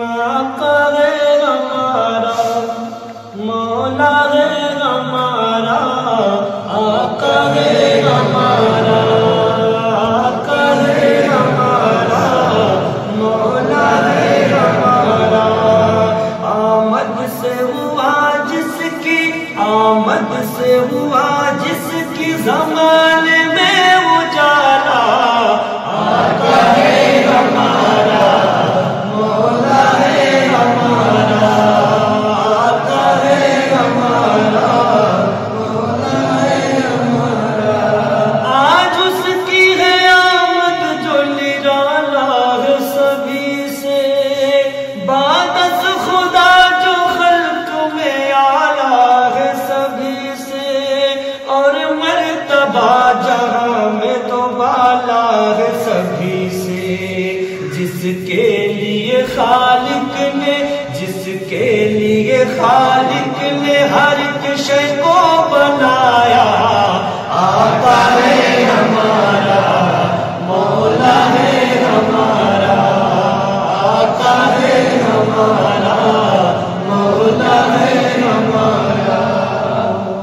آقا ہے ہمارا، مولا ہے ہمارا، آقا ہے ہمارا، آقا ہے ہمارا، مولا ہے ہمارا۔ آمد سے ہوا جس کی، آمد سے ہوا جس کی زمانے میں اجالا، آقا ہے ہمارا، مولا ہے ہمارا، آقا ہے ہمارا، مولا ہے ہمارا۔ آج اس کی ہے آمد جو نرالا ہے سبھی سے، بعد از خدا جو خلق میں اعلیٰ ہے سبھی سے، اور مرتبہ جہاں میں تو بالا ہے سبھی سے۔ جس کے لیے خالق نے، جس کے لیے خالق نے ہر ایک شے کو بنا